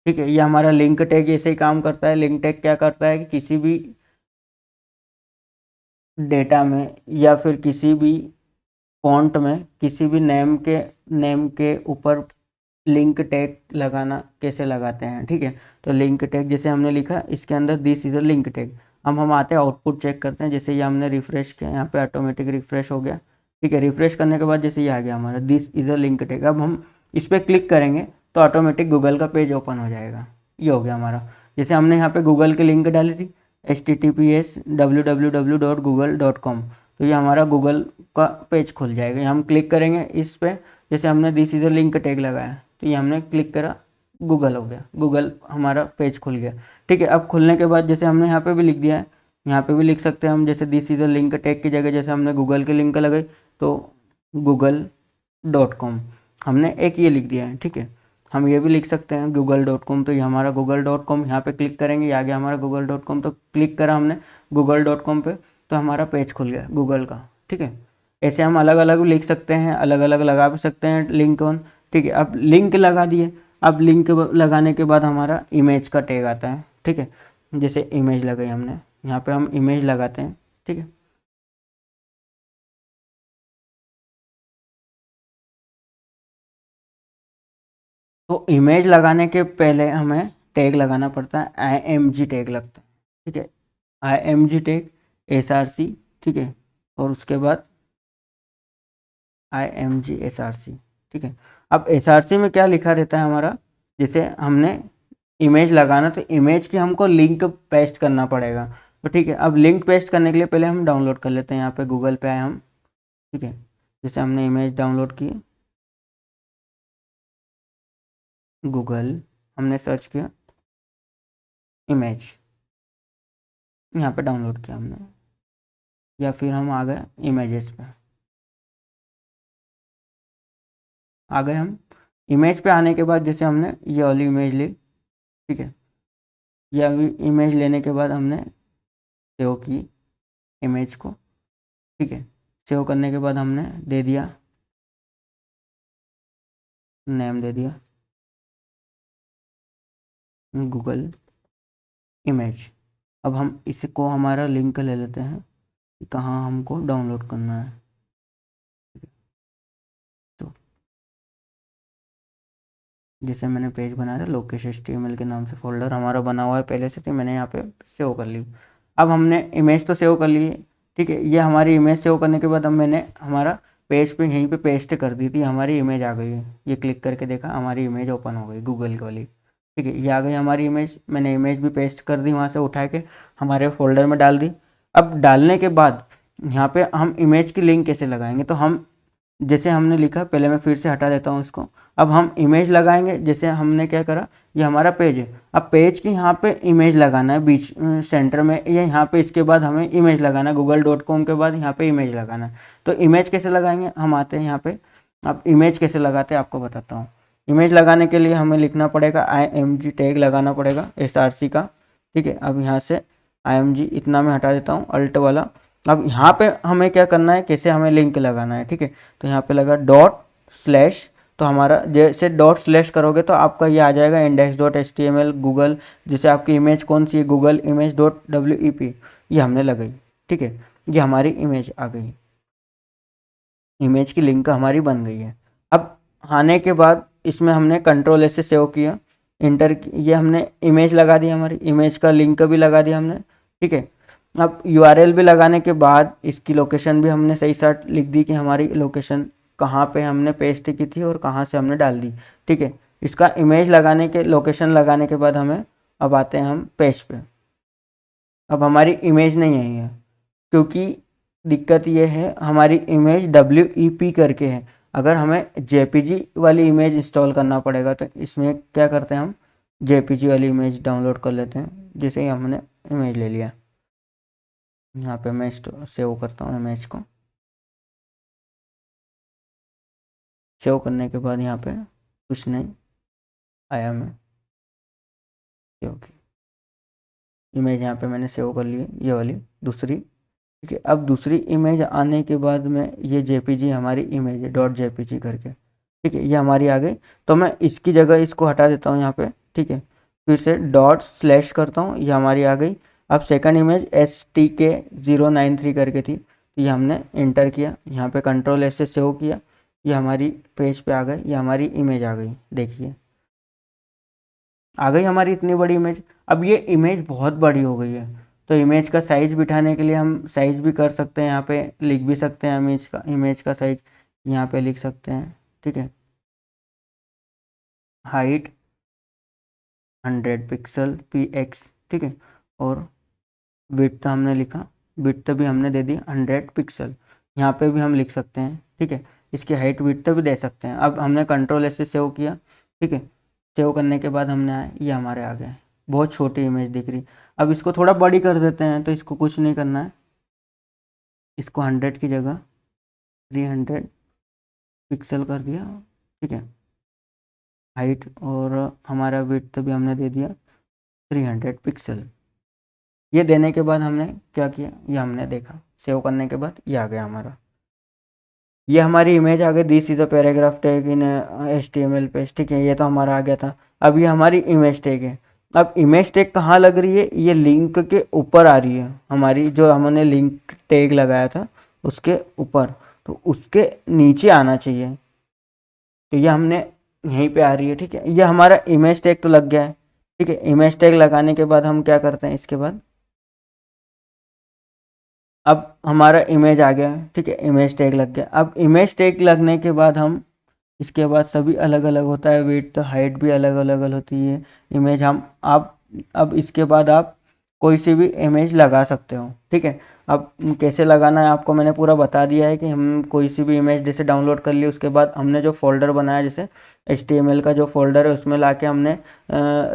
ठीक है, ये हमारा लिंक टैग ऐसे ही काम करता है। लिंक टैग क्या करता है कि किसी भी डेटा में या फिर किसी भी फॉन्ट में किसी भी नेम के ऊपर लिंक टैग लगाना कैसे लगाते हैं। ठीक है, तो लिंक टैग जैसे हमने लिखा, इसके अंदर this is a link tag. हम आते हैं आउटपुट चेक करते हैं, जैसे ये हमने रिफ्रेश किया, यहाँ पे ऑटोमेटिक रिफ्रेश हो गया। ठीक है, रिफ्रेश करने के बाद जैसे ये आ गया हमारा this is a link tag. अब हम इस पर क्लिक करेंगे तो ऑटोमेटिक गूगल का पेज ओपन हो जाएगा। ये हो गया हमारा, जैसे हमने यहाँ पे गूगल की लिंक डाली थी https://www.google.com, तो ये हमारा गूगल का पेज खुल जाएगा। हम क्लिक करेंगे इस पे, जैसे हमने this is a link tag लगाया, तो ये हमने क्लिक करा, गूगल हो गया, गूगल हमारा पेज खुल गया। ठीक है, अब खुलने के बाद जैसे हमने यहाँ पे भी लिख दिया है, यहाँ पे भी लिख सकते हैं हम, जैसे this is a link tag की जगह जैसे हमने गूगल की लिंक लगाई, तो google.com हमने एक ये लिख दिया है। ठीक है, हम ये भी लिख सकते हैं google.com, तो ये हमारा google.com, यहाँ पे क्लिक करेंगे, ये आ गया हमारा google.com, तो क्लिक करा हमने google.com पे, तो हमारा पेज खुल गया गूगल का। ठीक है, ऐसे हम अलग अलग लिख सकते हैं, अलग अलग लगा भी सकते हैं लिंक ऑन। ठीक है, अब लिंक लगा दिए। अब लिंक लगाने के बाद हमारा इमेज का टैग आता है। ठीक है, जैसे इमेज लगाई हमने, यहाँ पे हम इमेज लगाते हैं। ठीक है, तो इमेज लगाने के पहले हमें टैग लगाना पड़ता है, IMG टैग लगता है। ठीक है, IMG टैग SRC। ठीक है, और उसके बाद IMG SRC। ठीक है, अब SRC में क्या लिखा रहता है हमारा, जैसे हमने इमेज लगाना, तो इमेज की हमको लिंक पेस्ट करना पड़ेगा। तो ठीक है, अब लिंक पेस्ट करने के लिए पहले हम डाउनलोड कर लेते हैं, यहाँ पे गूगल पे आए हम। ठीक है, जैसे हमने इमेज डाउनलोड की, गूगल हमने सर्च किया इमेज, यहाँ पे डाउनलोड किया हमने, या फिर हम आ गए इमेजेस पे, आ गए हम इमेज पे। आने के बाद जैसे हमने ये वाली इमेज ली। ठीक है, ये अभी इमेज लेने के बाद हमने सेव की इमेज को। ठीक है, सेव करने के बाद हमने दे दिया नेम, दे दिया गूगल इमेज। अब हम इसको हमारा लिंक ले लेते हैं कि कहाँ हमको डाउनलोड करना है। ठीक है, तो जैसे मैंने पेज बनाया था लोकेश HTML के नाम से, फोल्डर हमारा बना हुआ है पहले से, तो मैंने यहाँ पे सेव कर ली। अब हमने इमेज तो सेव कर ली है, ठीक है। ये हमारी इमेज सेव करने के बाद अब मैंने हमारा पेज पे यहीं पे पेस्ट कर दी थी, हमारी इमेज आ गई है। ये क्लिक करके देखा, हमारी इमेज ओपन हो गई गूगल वाली, ठीक है। ये आ गई हमारी इमेज, मैंने इमेज भी पेस्ट कर दी, वहाँ से उठा के हमारे फोल्डर में डाल दी। अब डालने के बाद यहाँ पे हम इमेज की लिंक कैसे लगाएंगे, तो हम जैसे हमने लिखा, पहले मैं फिर से हटा देता हूँ इसको। अब हम इमेज लगाएंगे, जैसे हमने क्या करा, ये हमारा पेज है, अब पेज की यहाँ पे इमेज लगाना है बीच सेंटर में, ये यहाँ पे इसके बाद हमें इमेज लगाना है, google.com के बाद यहाँ पे इमेज लगाना है। तो इमेज कैसे लगाएंगे, हम आते हैं यहाँ पे। अब इमेज कैसे लगाते हैं आपको बताता हूँ। इमेज लगाने के लिए हमें लिखना पड़ेगा img टैग लगाना पड़ेगा src का, ठीक है। अब यहाँ से img इतना मैं हटा देता हूँ, अल्ट वाला। अब यहाँ पे हमें क्या करना है, कैसे हमें लिंक लगाना है, ठीक है। तो यहाँ पे लगा ./ तो हमारा जैसे ./ करोगे तो आपका ये आ जाएगा index.html गूगल, जैसे आपकी इमेज कौन सी है, गूगल इमेज .wep, ये हमने लगाई, ठीक है। ये हमारी इमेज आ गई, इमेज की लिंक हमारी बन गई है। अब आने के बाद इसमें हमने कंट्रोल से सेव किया, इंटर, ये हमने इमेज लगा दी, हमारी इमेज का लिंक भी लगा दिया हमने, ठीक है। अब URL भी लगाने के बाद इसकी लोकेशन भी हमने सही साथ लिख दी कि हमारी लोकेशन कहाँ पे हमने पेस्ट की थी और कहाँ से हमने डाल दी, ठीक है। इसका इमेज लगाने के, लोकेशन लगाने के बाद हमें अब आते हैं हम पेज पे। अब हमारी इमेज नहीं आई है, क्योंकि दिक्कत ये है हमारी इमेज WEP करके है। अगर हमें JPG वाली इमेज इंस्टॉल करना पड़ेगा, तो इसमें क्या करते हैं, हम JPG वाली इमेज डाउनलोड कर लेते हैं। जैसे ही हमने इमेज ले लिया, यहाँ पे मैं सेव करता हूँ इमेज को। सेव करने के बाद यहाँ पे कुछ नहीं आया, मैं सेव की इमेज यहाँ पे मैंने सेव कर ली है, ये वाली दूसरी, ठीक है। अब दूसरी इमेज आने के बाद में ये JPG हमारी इमेज है .jpg करके, ठीक है, ये हमारी आ गई। तो मैं इसकी जगह इसको हटा देता हूँ यहाँ पे, ठीक है। फिर से ./ करता हूँ, ये हमारी आ गई। अब सेकंड इमेज STK093 करके थी, ये हमने इंटर किया, यहाँ पे कंट्रोल से सेव किया, ये हमारी पेज पे आ गए, ये हमारी इमेज आ गई, देखिए आ गई हमारी इतनी बड़ी इमेज। अब ये इमेज बहुत बड़ी हो गई है, तो इमेज का साइज बिठाने के लिए हम साइज भी कर सकते हैं, यहाँ पे लिख भी सकते हैं इमेज का साइज यहाँ पे लिख सकते हैं, ठीक है। हाइट 100 पिक्सल px, ठीक है। और विड्थ हमने लिखा, विड्थ भी हमने दे दी 100 पिक्सल, यहाँ पे भी हम लिख सकते हैं, ठीक है। इसकी हाइट विड्थ भी दे सकते हैं। अब हमने कंट्रोल से सेव किया, ठीक है। सेव करने के बाद हमने ये हमारे आ गए, बहुत छोटी इमेज दिख रही। अब इसको थोड़ा बड़ी कर देते हैं, तो इसको कुछ नहीं करना है, इसको 100 की जगह 300 पिक्सल कर दिया, ठीक है। हाइट और हमारा विड्थ भी हमने दे दिया 300 पिक्सल। ये देने के बाद हमने क्या किया, ये हमने देखा, सेव करने के बाद ये आ गया हमारा, ये हमारी इमेज आ गई। This is a paragraph tag in HTML page, ठीक है, ये तो हमारा आ गया था। अब ये हमारी इमेज टैग है। अब इमेज टैग कहाँ लग रही है, ये लिंक के ऊपर आ रही है हमारी, जो हमने लिंक टैग लगाया था उसके ऊपर, तो उसके नीचे आना चाहिए। तो ये हमने यहीं पे आ रही है, ठीक है। ये हमारा इमेज टैग तो लग गया है, ठीक है। इमेज टैग लगाने के बाद हम क्या करते हैं, इसके बाद अब हमारा इमेज आ गया, ठीक है, इमेज टैग लग गया। अब इमेज टैग लगने के बाद हम इसके बाद सभी अलग अलग होता है, विड्थ हाइट भी अलग अलग होती है इमेज। हम आप अब इसके बाद आप कोई सी भी इमेज लगा सकते हो, ठीक है। अब कैसे लगाना है आपको मैंने पूरा बता दिया है कि हम कोई सी भी इमेज जैसे डाउनलोड कर ली, उसके बाद हमने जो फोल्डर बनाया, जैसे HTML का जो फोल्डर है उसमें लाके हमने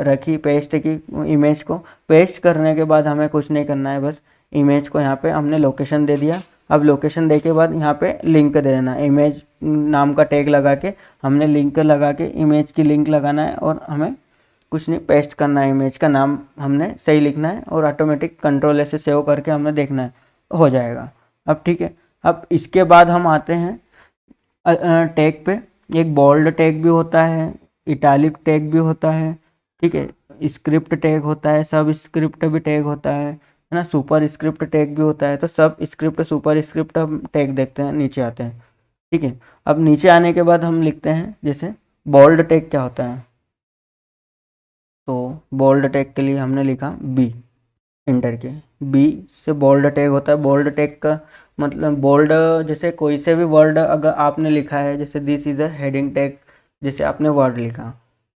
रखी, पेस्ट की इमेज को। पेस्ट करने के बाद हमें कुछ नहीं करना है, बस इमेज को यहाँ पे हमने लोकेशन दे दिया। अब लोकेशन दे के बाद यहाँ पे लिंक दे देना, इमेज नाम का टैग लगा के हमने लिंक लगा के इमेज की लिंक लगाना है, और हमें कुछ नहीं, पेस्ट करना है, इमेज का नाम हमने सही लिखना है, और ऑटोमेटिक कंट्रोल से सेव करके हमने देखना है, हो जाएगा। अब ठीक है, अब इसके बाद हम आते हैं टैग पे। एक बोल्ड टैग भी होता है, इटैलिक टैग भी होता है, ठीक है, स्क्रिप्ट टैग होता है, सब स्क्रिप्ट भी टैग होता है ना, सुपर स्क्रिप्ट टैग भी होता है। तो सब स्क्रिप्ट सुपर स्क्रिप्ट हम टैग देखते हैं, नीचे आते हैं, ठीक है। अब नीचे आने के बाद हम लिखते हैं, जैसे बोल्ड टैग क्या होता है, तो बोल्ड टैग के लिए हमने लिखा बी, इंटर के। बी से बोल्ड टैग होता है। बोल्ड टैग का मतलब बोल्ड, जैसे कोई से भी वर्ड अगर आपने लिखा है, जैसे this is a heading tag, जैसे आपने वर्ड लिखा,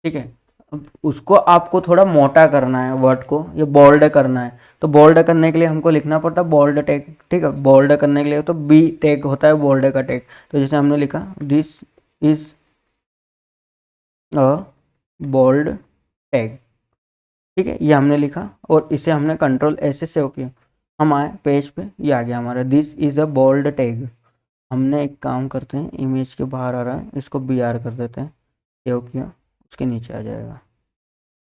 ठीक है, अब उसको आपको थोड़ा मोटा करना है, वर्ड को ये बोल्ड करना है, तो बोल्ड करने के लिए हमको लिखना पड़ता है बोल्ड टैग, ठीक है। बोल्ड करने के लिए तो बी टैग होता है बोल्ड का टैग। तो जैसे हमने लिखा this is a bold tag, ठीक है, ये हमने लिखा और इसे हमने कंट्रोल ऐसे सेव किया। हम आए पेज पे, ये आ गया हमारा this is a bold tag. हमने एक काम करते हैं, इमेज के बाहर आ रहा है, इसको बी आर कर देते हैं, सेव किया, उसके नीचे आ जाएगा।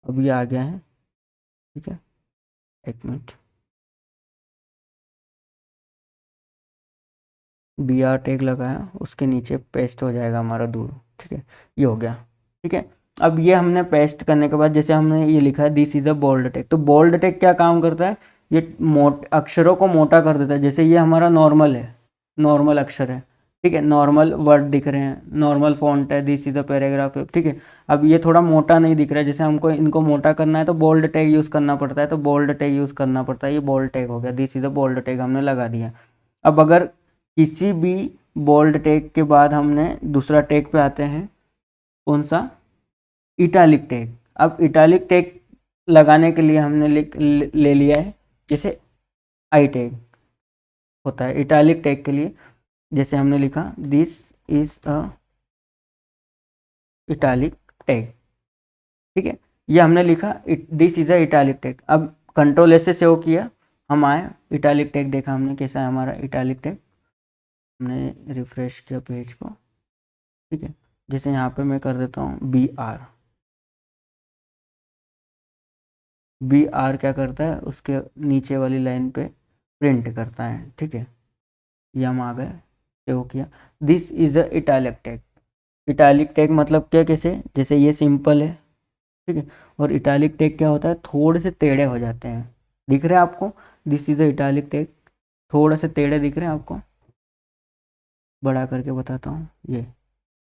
अब ये आ गया है, ठीक है, एक मिनट, बी आर टैग लगाया, उसके नीचे पेस्ट हो जाएगा हमारा दूर, ठीक है, ये हो गया, ठीक है। अब ये हमने पेस्ट करने के बाद जैसे हमने ये लिखा है this is a bold tag, तो बोल्ड टैग क्या काम करता है, ये अक्षरों को मोटा कर देता है। जैसे ये हमारा नॉर्मल है, नॉर्मल अक्षर है, ठीक है, नॉर्मल वर्ड दिख रहे हैं, नॉर्मल फॉन्ट है, दिस इज अ पैराग्राफ है, ठीक है। अब ये थोड़ा मोटा नहीं दिख रहा है, जैसे हमको इनको मोटा करना है तो बोल्ड टैग यूज़ करना पड़ता है, तो बोल्ड टैग यूज़ करना पड़ता है। ये बोल्ड टैग हो गया, this is a bold tag हमने लगा दिया। अब अगर किसी भी बोल्ड टैग के बाद हमने दूसरा टैग पे आते हैं, कौन सा, इटालिक टैग। अब इटालिक टैग लगाने के लिए हमने ले लिया है, जैसे आई टैग होता है इटालिक टैग के लिए। जैसे हमने लिखा this is a italic tag, ठीक है, ये हमने लिखा this is a italic tag. अब कंट्रोल ऐसे सेव किया, हम आए इटालिक टैग देखा हमने कैसा है हमारा इटालिक टैग। हमने रिफ्रेश किया पेज को, ठीक है, जैसे यहाँ पे मैं कर देता हूँ बी आर। बी आर क्या करता है, उसके नीचे वाली लाइन पे प्रिंट करता है, ठीक है, ये हम आ गए, सेव किया। This is a italic tag. Italic tag मतलब क्या, कैसे, जैसे ये सिंपल है, ठीक है, और इटालिक टैग क्या होता है, थोड़े से टेढ़े हो जाते हैं, दिख रहे हैं आपको, this is a italic tag थोड़ा से टेढ़े दिख रहे हैं आपको, बड़ा करके बताता हूँ, ये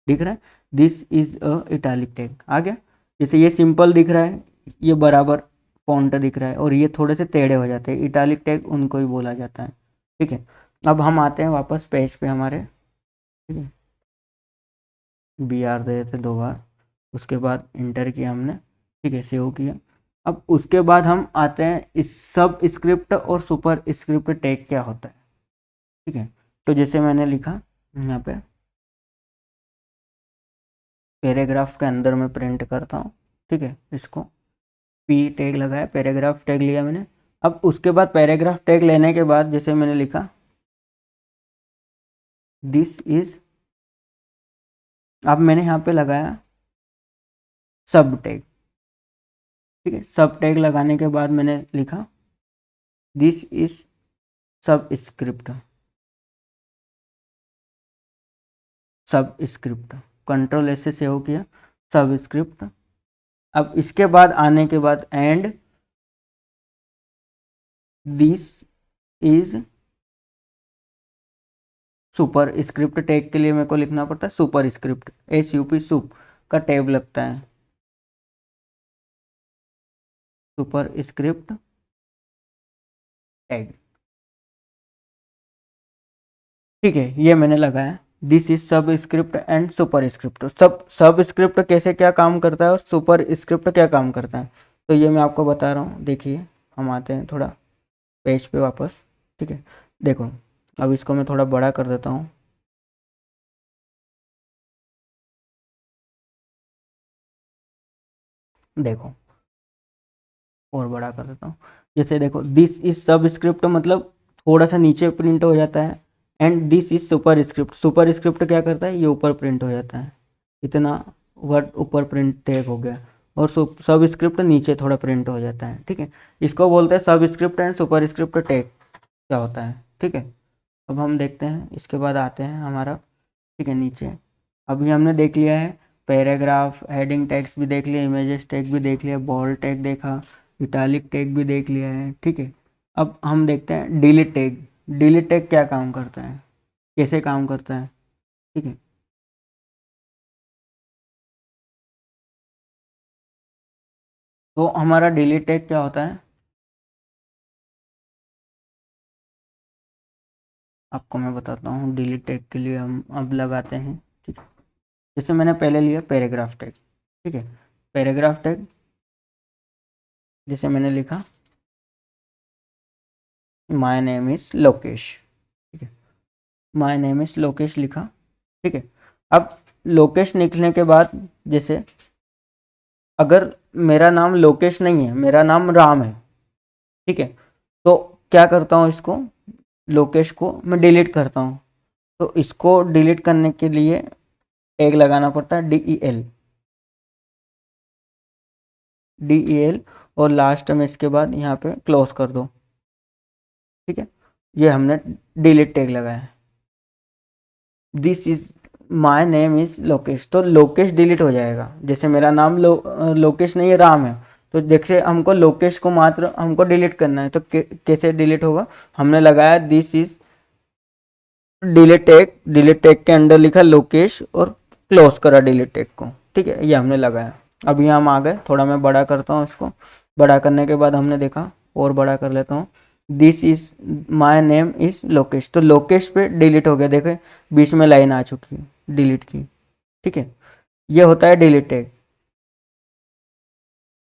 दिख रहा है, this is a italic tag आ गया। जैसे ये सिंपल दिख रहा है, ये बराबर फॉन्ट दिख रहा है, और ये थोड़े से टेढ़े हो जाते हैं, इटालिक टैग उनको ही बोला जाता है, ठीक है। अब हम आते हैं वापस पेज पे हमारे, ठीक है, बी आर दे देते 2 बार, उसके बाद इंटर किया हमने, ठीक है, सेव किया। अब उसके बाद हम आते हैं इस सब स्क्रिप्ट और सुपर स्क्रिप्ट टैग क्या होता है, ठीक है। तो जैसे मैंने लिखा यहाँ पे पैराग्राफ के अंदर मैं प्रिंट करता हूँ, ठीक है, इसको पी टैग लगाया, पैराग्राफ टैग लिया मैंने। अब उसके बाद पैराग्राफ टैग लेने के बाद जैसे मैंने लिखा दिस इज, अब मैंने यहाँ पे लगाया सब टैग, ठीक है, सब टैग लगाने के बाद मैंने लिखा दिस इज सब स्क्रिप्ट, सब स्क्रिप्ट कंट्रोल ऐसे सेव किया, सब स्क्रिप्ट। अब इसके बाद आने के बाद and this is super script tag के लिए मेरे को लिखना पड़ता है सुपर स्क्रिप्ट, SUP सुप का टैब लगता है, सुपर स्क्रिप्ट टैग, ठीक है, ये मैंने लगाया दिस इज सब स्क्रिप्ट एंड सुपर स्क्रिप्ट। सब स्क्रिप्ट कैसे क्या काम करता है और सुपर स्क्रिप्ट क्या काम करता है, तो ये मैं आपको बता रहा हूँ। देखिए हम आते हैं थोड़ा पेज पे वापस, ठीक है, देखो अब इसको मैं थोड़ा बड़ा कर देता हूँ, देखो और बड़ा कर देता हूँ। जैसे देखो दिस इज सब स्क्रिप्ट मतलब थोड़ा सा नीचे प्रिंट हो जाता है, and this is super script, super script क्या करता है, ये ऊपर प्रिंट हो जाता है, इतना वर्ड ऊपर प्रिंट टैग हो गया, और सब स्क्रिप्ट नीचे थोड़ा प्रिंट हो जाता है, ठीक है। इसको बोलते हैं सब script and super script tag क्या होता है, ठीक है। अब हम देखते हैं, इसके बाद आते हैं हमारा, ठीक है, नीचे अभी हमने देख लिया है पैराग्राफ, हेडिंग टैग्स भी देख लिया, इमेजेस टैग भी देख लिया, बोल्ड टैग देखा, इटालिक टैग भी देख लिया है, ठीक है। अब हम देखते हैं डिलीट टैग। डिलीट टैग क्या काम करता है, कैसे काम करता है, ठीक है। तो हमारा डिलीट टैग क्या होता है, आपको मैं बताता हूँ। डिलीट टैग के लिए हम अब लगाते हैं, ठीक है। जैसे मैंने पहले लिया पैराग्राफ टैग, ठीक है। पैराग्राफ टैग जैसे मैंने लिखा माय नेम इज लोकेश, ठीक है। माय नेम इज लोकेश लिखा, ठीक है। अब लोकेश लिखने के बाद जैसे अगर मेरा नाम लोकेश नहीं है, मेरा नाम राम है, ठीक है, तो क्या करता हूँ, इसको लोकेश को मैं डिलीट करता हूँ। तो इसको डिलीट करने के लिए टैग लगाना पड़ता है DEL और लास्ट में इसके बाद यहाँ पे क्लोज कर दो, ठीक है। ये हमने डिलीट टैग लगाया है। This is my name is Lokesh, तो लोकेश डिलीट हो जाएगा। जैसे मेरा नाम लोकेश नहीं है, राम है, तो जैसे हमको लोकेश को मात्र हमको डिलीट करना है, तो कैसे डिलीट होगा, हमने लगाया दिस इज डिलीट टैग के अंदर लिखा लोकेश और क्लोज करा डिलीट टैग को, ठीक है। ये हमने लगाया। अब यहाँ हम आ गए, थोड़ा मैं बड़ा करता हूँ इसको। बड़ा करने के बाद हमने देखा, और बड़ा कर लेता हूँ, this is my name is Lokesh, तो लोकेश पे डिलीट हो गया, देखे बीच में लाइन आ चुकी है डिलीट की, ठीक है। ये होता है डिलीट टैग।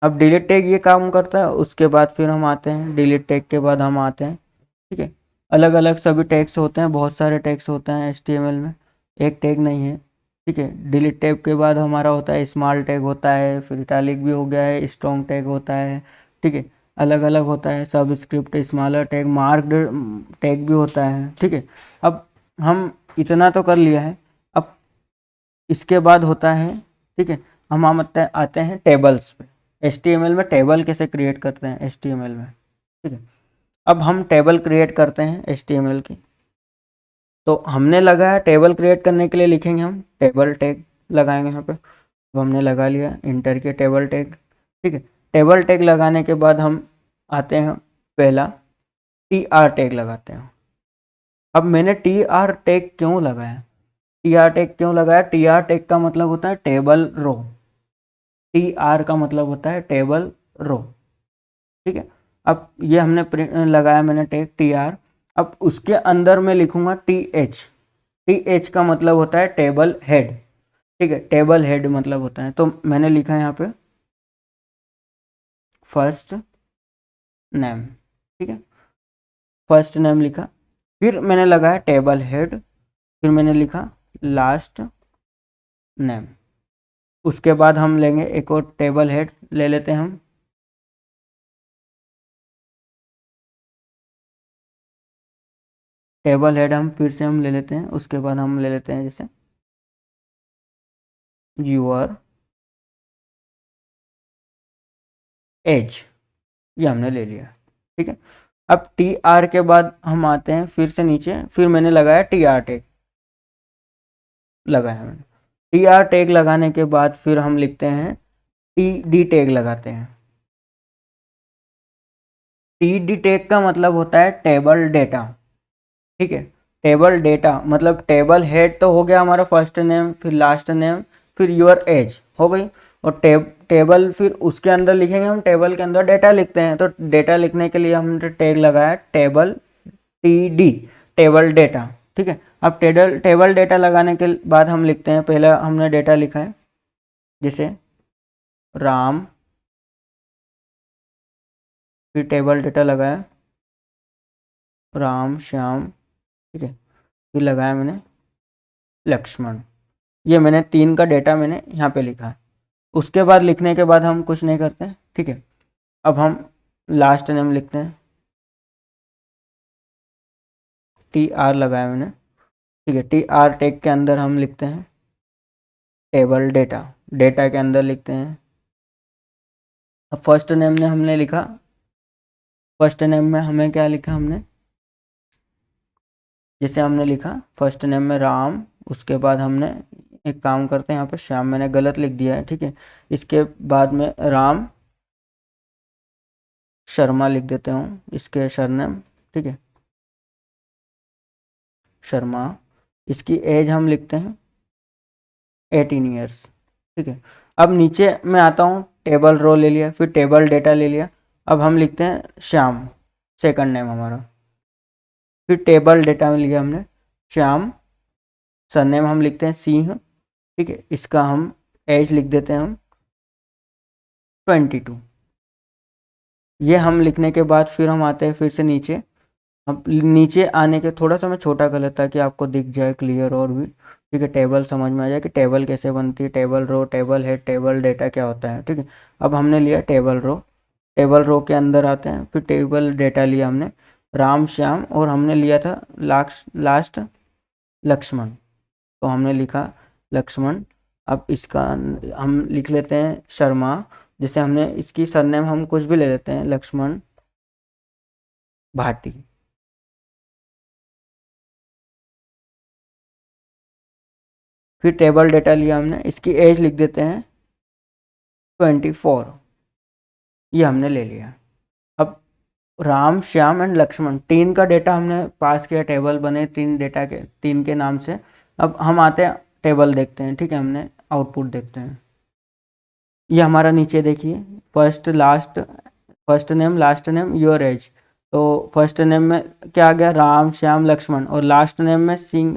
अब डिलीट टैग ये काम करता है, उसके बाद फिर हम आते हैं, डिलीट टैग के बाद हम आते हैं, ठीक है। अलग अलग सभी टैग्स होते हैं, बहुत सारे टैग्स होते हैं HTML में, एक टैग नहीं है, ठीक है। डिलीट टैग के बाद हमारा होता है स्मॉल टैग होता है, फिर इटैलिक भी हो गया है, स्ट्रॉन्ग टैग होता है, ठीक है। अलग अलग होता है, सब script, smaller tag, marked tag भी होता है, ठीक है। अब हम इतना तो कर लिया है। अब इसके बाद होता है, ठीक है, हम आते हैं टेबल्स पे। HTML में टेबल कैसे क्रिएट करते हैं HTML में, ठीक है। अब हम टेबल क्रिएट करते हैं HTML की। तो हमने लगाया टेबल क्रिएट करने के लिए, लिखेंगे हम टेबल टैग लगाएंगे यहाँ पे। अब हमने लगा लिया इंटर के टेबल टैग, ठीक है। टेबल टैग लगाने के बाद हम आते हैं, पहला TR टैग लगाते हैं। अब मैंने TR टैग क्यों लगाया, TR टैग क्यों लगाया, TR टैग का मतलब होता है टेबल रो, TR का मतलब होता है टेबल रो, ठीक है। अब ये हमने लगाया मैंने टैग TR। अब उसके अंदर मैं लिखूंगा TH का मतलब होता है टेबल हेड, ठीक है। टेबल हेड मतलब होता है, तो मैंने लिखा यहाँ पे फर्स्ट नेम, ठीक है। फर्स्ट नेम लिखा, फिर मैंने लगाया टेबल हेड, फिर मैंने लिखा लास्ट नेम। उसके बाद हम लेंगे एक और टेबल हेड ले लेते हैं हम, टेबल हेड हम फिर से हम ले लेते हैं। उसके बाद हम ले लेते हैं जैसे यूर एज, ये हमने ले लिया, ठीक है। अब TR के बाद हम आते हैं फिर से नीचे, फिर मैंने लगाया TR टैग, लगाया मैंने TR टैग लगाने के बाद फिर हम लिखते हैं TD टैग लगाते हैं। TD टैग का मतलब होता है टेबल डेटा, ठीक है। टेबल डेटा मतलब टेबल हेड तो हो गया हमारा फर्स्ट नेम, फिर लास्ट नेम, फिर यूर एज हो गई, और टेबल फिर उसके अंदर लिखेंगे हम, टेबल के अंदर डेटा लिखते हैं, तो डेटा लिखने के लिए हमने टैग लगाया टेबल TD, टेबल डेटा, ठीक है। अब टेबल डेटा लगाने के बाद हम लिखते हैं, पहला हमने डेटा लिखा है जैसे राम, फिर टेबल डेटा लगाया राम श्याम, ठीक है, फिर लगाया मैंने लक्ष्मण। ये मैंने 3 का डेटा मैंने यहाँ पे लिखा है। उसके बाद लिखने के बाद हम कुछ नहीं करते हैं, ठीक है। अब हम लास्ट नेम लिखते हैं, TR लगाया मैंने, ठीक है। TR टैग के अंदर हम लिखते हैं टेबल डेटा, डेटा के अंदर लिखते हैं। अब फर्स्ट नेम ने हमने लिखा, फर्स्ट नेम में हमें क्या लिखा हमने, जैसे हमने लिखा फर्स्ट नेम में राम, उसके बाद हमने एक काम करते हैं, यहाँ पे श्याम मैंने गलत लिख दिया है, ठीक है। इसके बाद में राम शर्मा लिख देते हूँ, इसके सरनेम, ठीक है, शर्मा। इसकी एज हम लिखते हैं 18 ईयर्स, ठीक है। अब नीचे मैं आता हूँ, टेबल रो ले लिया, फिर टेबल डेटा ले लिया। अब हम लिखते हैं श्याम, सेकंड नेम हमारा, फिर टेबल डेटा में लिया हमने श्याम, सरनेम हम लिखते हैं सिंह, ठीक है। इसका हम एज लिख देते हैं हम 22। ये हम लिखने के बाद फिर हम आते हैं फिर से नीचे। अब नीचे आने के थोड़ा सा मैं छोटा कर लेता ताकि आपको दिख जाए क्लियर और भी, ठीक है। टेबल समझ में आ जाए कि टेबल कैसे बनती है, table row, table head, table data क्या होता है, ठीक है। अब हमने लिया टेबल रो, टेबल रो के अंदर आते हैं, फिर टेबल डेटा लिया हमने राम श्याम, और हमने लिया था लास्ट लक्ष्मण, तो हमने लिखा लक्ष्मण। अब इसका हम लिख लेते हैं शर्मा, जैसे हमने इसकी सरनेम हम कुछ भी ले लेते हैं, लक्ष्मण भाटी। फिर टेबल डेटा लिया हमने, इसकी एज लिख देते हैं 24, ये हमने ले लिया। अब राम श्याम एंड लक्ष्मण तीन का डेटा हमने पास किया, टेबल बने तीन डेटा के, तीन के नाम से। अब हम आते हैं टेबल देखते हैं, ठीक है। हमने आउटपुट देखते हैं, ये हमारा नीचे देखिए first last, first name last name your age. तो फर्स्ट नेम में क्या आ गया, राम श्याम लक्ष्मण, और लास्ट नेम में सिंह,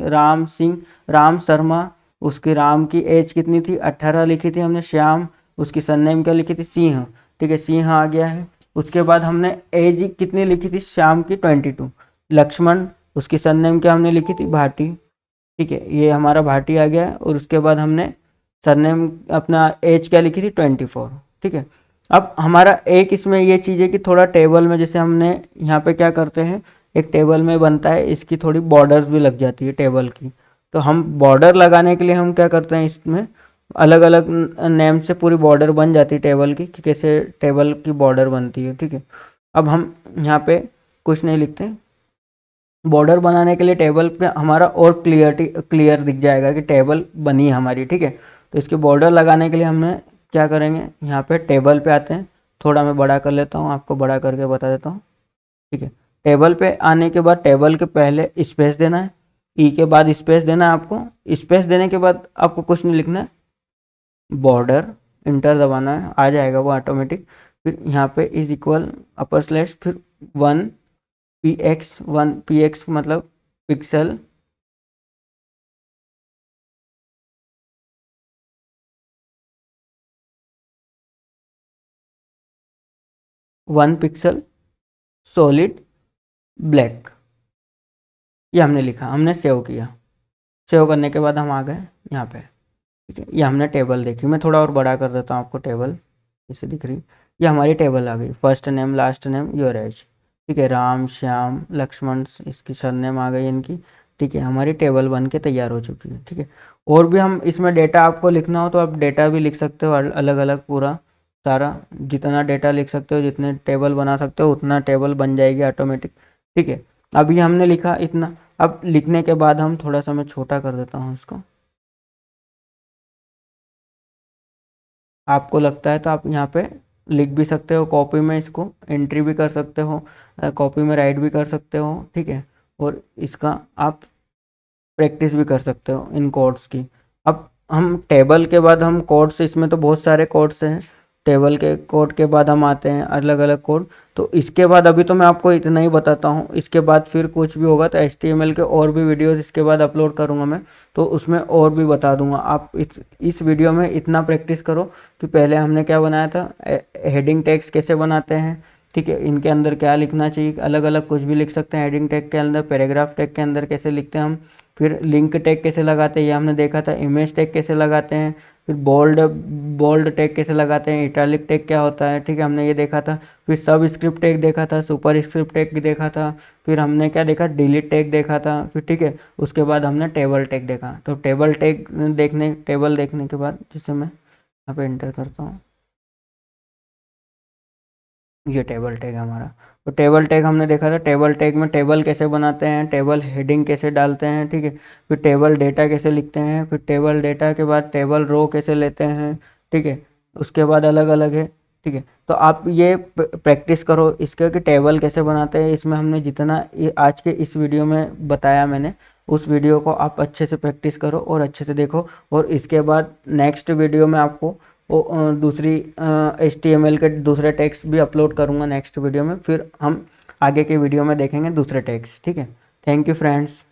राम शर्मा। उसकी राम की एज कितनी थी, 18 लिखी थी हमने। श्याम उसकी सरनेम क्या लिखी थी, सिंह, ठीक है, सिंह आ गया है। उसके बाद हमने एज कितनी लिखी थी श्याम की, 22। लक्ष्मण उसकी सरनेम क्या हमने लिखी थी, भाटी, ठीक है, ये हमारा भाटी आ गया है। और उसके बाद हमने सरनेम अपना एज क्या लिखी थी, 24, ठीक है। अब हमारा एक इसमें ये चीज़ है कि थोड़ा टेबल में जैसे हमने यहाँ पे क्या करते हैं, एक टेबल में बनता है, इसकी थोड़ी बॉर्डर्स भी लग जाती है टेबल की। तो हम बॉर्डर लगाने के लिए हम क्या करते हैं, इसमें अलग अलग नेम से पूरी बॉर्डर बन जाती है टेबल की, कि कैसे टेबल की बॉर्डर बनती है, ठीक है। अब हम यहाँ पे कुछ नहीं लिखते, बॉर्डर बनाने के लिए टेबल पे हमारा और क्लियर दिख जाएगा कि टेबल बनी है हमारी, ठीक है। तो इसके बॉर्डर लगाने के लिए हमने क्या करेंगे, यहाँ पे टेबल पे आते हैं, थोड़ा मैं बड़ा कर लेता हूँ, आपको बड़ा करके बता देता हूँ, ठीक है। टेबल पे आने के बाद टेबल के पहले स्पेस देना है, ई के बाद स्पेस देना है आपको। स्पेस देने के बाद आपको कुछ नहीं लिखना है, बॉर्डर इंटर दबाना है, आ जाएगा वो ऑटोमेटिक। फिर यहाँ पे इज इक्वल अपर स्लैश, फिर 1 px मतलब pixel, one pixel solid black, ये हमने लिखा, हमने सेव किया। सेव करने के बाद हम आ गए यहाँ पे, ठीक है। ये हमने टेबल देखी, मैं थोड़ा और बड़ा कर देता हूँ आपको, टेबल इसे दिख रही, ये हमारी टेबल आ गई, first name last name your age, ठीक है, राम श्याम लक्ष्मण इसकी सरनेम आ गई इनकी, ठीक है। हमारी टेबल बन के तैयार हो चुकी है, ठीक है। और भी हम इसमें डेटा आपको लिखना हो तो आप डेटा भी लिख सकते हो, अलग अलग पूरा सारा, जितना डेटा लिख सकते हो, जितने टेबल बना सकते हो उतना टेबल बन जाएगी ऑटोमेटिक, ठीक है। अभी हमने लिखा इतना। अब लिखने के बाद हम थोड़ा सा मैं छोटा कर देता हूँ इसको, आपको लगता है तो आप यहाँ पे लिख भी सकते हो, कॉपी में इसको एंट्री भी कर सकते हो, कॉपी में राइट भी कर सकते हो, ठीक है। और इसका आप प्रैक्टिस भी कर सकते हो इन कोड्स की। अब हम टेबल के बाद हम कोड्स, इसमें तो बहुत सारे कोड्स हैं, टेबल के कोड के बाद हम आते हैं अलग अलग कोड। तो इसके बाद अभी तो मैं आपको इतना ही बताता हूँ, इसके बाद फिर कुछ भी होगा तो HTML के और भी वीडियोस इसके बाद अपलोड करूँगा मैं, तो उसमें और भी बता दूंगा। आप इस वीडियो में इतना प्रैक्टिस करो कि पहले हमने क्या बनाया था, हेडिंग टैग्स कैसे बनाते हैं, ठीक है, इनके अंदर क्या लिखना चाहिए, अलग अलग कुछ भी लिख सकते हैं हेडिंग टैग के अंदर, पैराग्राफ टैग के अंदर कैसे लिखते हैं हम, फिर लिंक टैग कैसे लगाते हैं ये हमने देखा था, इमेज टैग कैसे लगाते हैं, फिर बोल्ड टैग कैसे लगाते हैं, इटैलिक टैग क्या होता है, ठीक है, हमने ये देखा था। फिर सब स्क्रिप्ट टैग देखा था, सुपर स्क्रिप्ट टैग देखा था, फिर हमने क्या देखा, डिलीट टैग देखा था, फिर ठीक है, उसके बाद हमने टेबल टैग देखा। तो टेबल देखने के बाद जैसे मैं यहाँ पे एंटर करता हूँ, ये टेबल टैग हमारा। तो टेबल टैग हमने देखा था, टेबल टैग में टेबल कैसे बनाते हैं, टेबल हेडिंग कैसे डालते हैं, ठीक है, फिर टेबल डेटा कैसे लिखते हैं, फिर टेबल डेटा के बाद टेबल रो कैसे लेते हैं, ठीक है, उसके बाद अलग अलग है, ठीक है। तो आप ये प्रैक्टिस करो इसके कि टेबल कैसे बनाते हैं। इसमें हमने जितना आज के इस वीडियो में बताया मैंने, उस वीडियो को आप अच्छे से प्रैक्टिस करो और अच्छे से देखो। और इसके बाद नेक्स्ट वीडियो में आपको वो दूसरी HTML के दूसरे टैग्स भी अपलोड करूँगा नेक्स्ट वीडियो में। फिर हम आगे के वीडियो में देखेंगे दूसरे टैग्स। ठीक है, थैंक यू फ्रेंड्स।